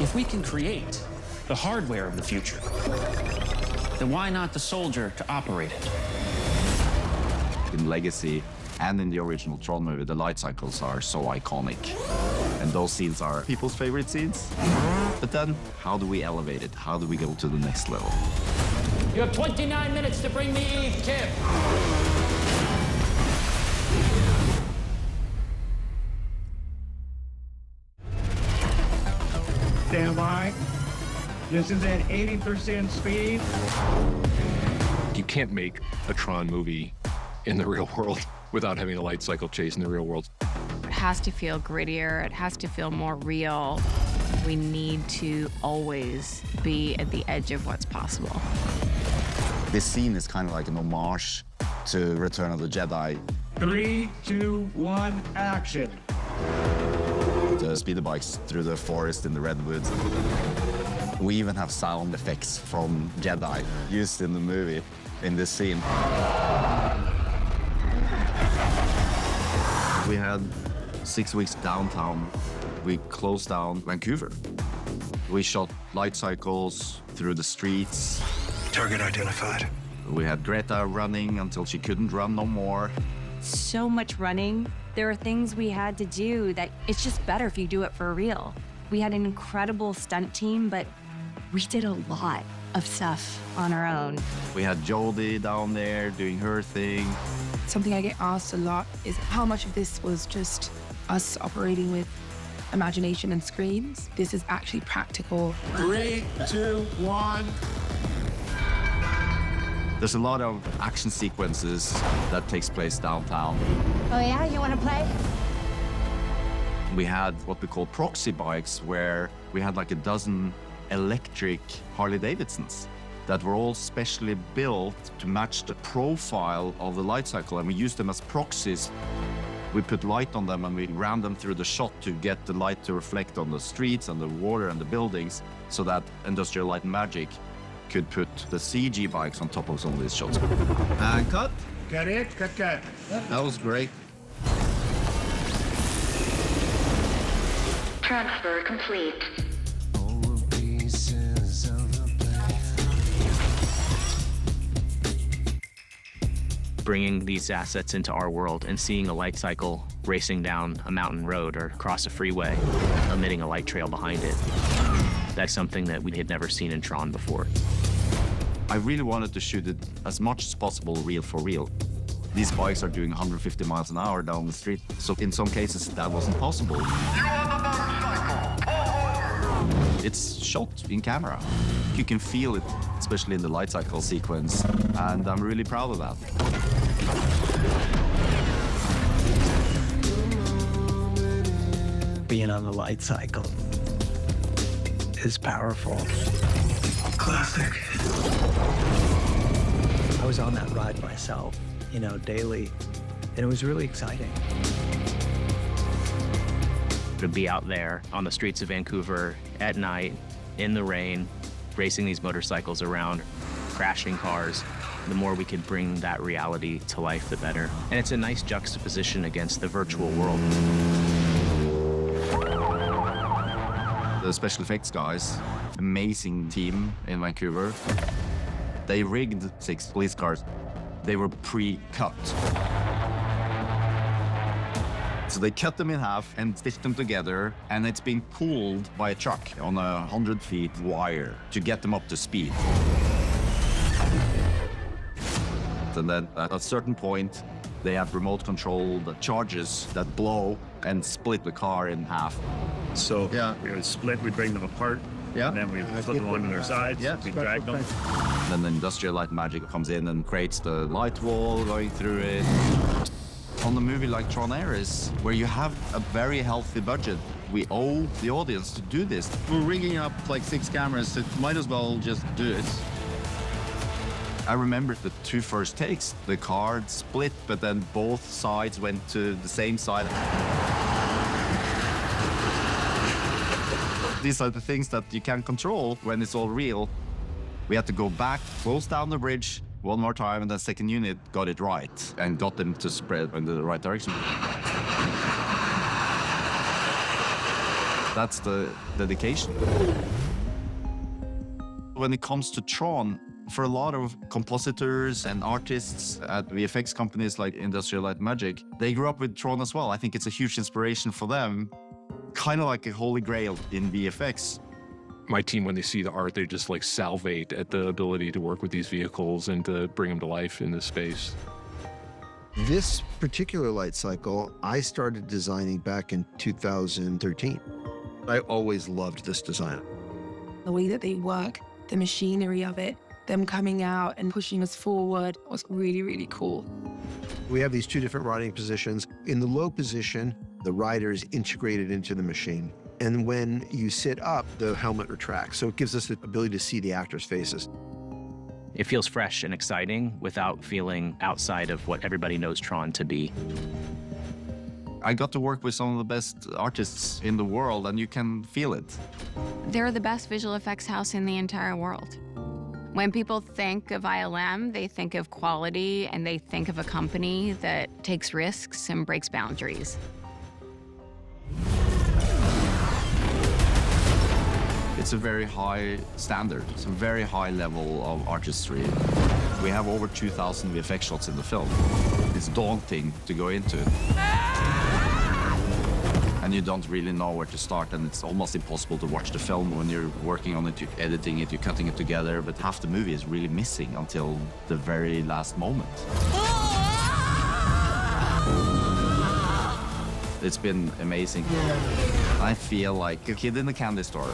If we can create the hardware of the future, then why not the soldier to operate it? In Legacy and in the original Tron movie, the Lightcycles are so iconic. And those scenes are people's favorite scenes. But then, how do we elevate it? How do we go to the next level? You have 29 minutes to bring me Eve, Kip. Stand by. This is at 80% speed. You can't make a Tron movie in the real world without having a light cycle chase in the real world. It has to feel grittier. It has to feel more real. We need to always be at the edge of what's possible. This scene is kind of like an homage to Return of the Jedi. 3, 2, 1, action. The speeder bikes through the forest in the redwoods. We even have sound effects from Jedi used in the movie in this scene. We had 6 weeks downtown. We closed down Vancouver. We shot light cycles through the streets. Target identified. We had Greta running until she couldn't run no more. So much running. There are things we had to do that it's just better if you do it for real. We had an incredible stunt team, but we did a lot of stuff on our own. We had Jodie down there doing her thing. Something I get asked a lot is how much of this was just us operating with imagination and screens. This is actually practical. 3, 2, 1. There's a lot of action sequences that takes place downtown. Oh yeah, you want to play? We had what we call proxy bikes, where we had like a dozen electric Harley-Davidsons that were all specially built to match the profile of the light cycle, and we used them as proxies. We put light on them and we ran them through the shot to get the light to reflect on the streets and the water and the buildings, so that Industrial Light and Magic could put the CG bikes on top of some of these shots. And cut. Cut it, cut. That was great. Transfer complete. Bringing these assets into our world and seeing a light cycle racing down a mountain road or across a freeway, emitting a light trail behind it. That's something that we had never seen in Tron before. I really wanted to shoot it as much as possible reel for reel. These bikes are doing 150 miles an hour down the street, so in some cases that wasn't possible. You on the motorcycle! Pull over! It's shot in camera. You can feel it, especially in the light cycle sequence, and I'm really proud of that. Being on the light cycle is powerful. Classic. I was on that ride myself, you know, daily, and it was really exciting. To be out there on the streets of Vancouver at night, in the rain, racing these motorcycles around, crashing cars, the more we could bring that reality to life, the better. And it's a nice juxtaposition against the virtual world. The special effects guys, amazing team in Vancouver. They rigged 6 police cars. They were pre-cut. So they cut them in half and stitched them together, and it's being pulled by a truck on a 100-feet wire to get them up to speed. And then at a certain point, they have remote controlled charges that blow and split the car in half. So Yeah. we would split, we'd bring them apart, Yeah. and then we flip them onto their sides, Yeah. we drag them. Then the Industrial Light and Magic comes in and creates the light wall going through it. On a movie like Tron Ares, where you have a very healthy budget, we owe the audience to do this. We're rigging up like 6 cameras, so might as well just do it. I remember the 2 first takes. The car split, but then both sides went to the same side. These are the things that you can't control when it's all real. We had to go back, close down the bridge one more time, and the second unit got it right and got them to spread in the right direction. That's the dedication. When it comes to Tron, for a lot of compositors and artists at VFX companies like Industrial Light and Magic, they grew up with Tron as well. I think it's a huge inspiration for them, kind of like a holy grail in VFX. My team, when they see the art, they just like salivate at the ability to work with these vehicles and to bring them to life in this space. This particular light cycle, I started designing back in 2013. I always loved this design. The way that they work, the machinery of it, them coming out and pushing us forward was really, really cool. We have these two different riding positions. In the low position, the rider is integrated into the machine. And when you sit up, the helmet retracts. So it gives us the ability to see the actors' faces. It feels fresh and exciting without feeling outside of what everybody knows Tron to be. I got to work with some of the best artists in the world, and you can feel it. They're the best visual effects house in the entire world. When people think of ILM, they think of quality and they think of a company that takes risks and breaks boundaries. It's a very high standard. It's a very high level of artistry. We have over 2,000 VFX shots in the film. It's daunting to go into it. And you don't really know where to start, and it's almost impossible to watch the film when you're working on it, you're editing it, you're cutting it together, but half the movie is really missing until the very last moment. It's been amazing. I feel like a kid in a candy store.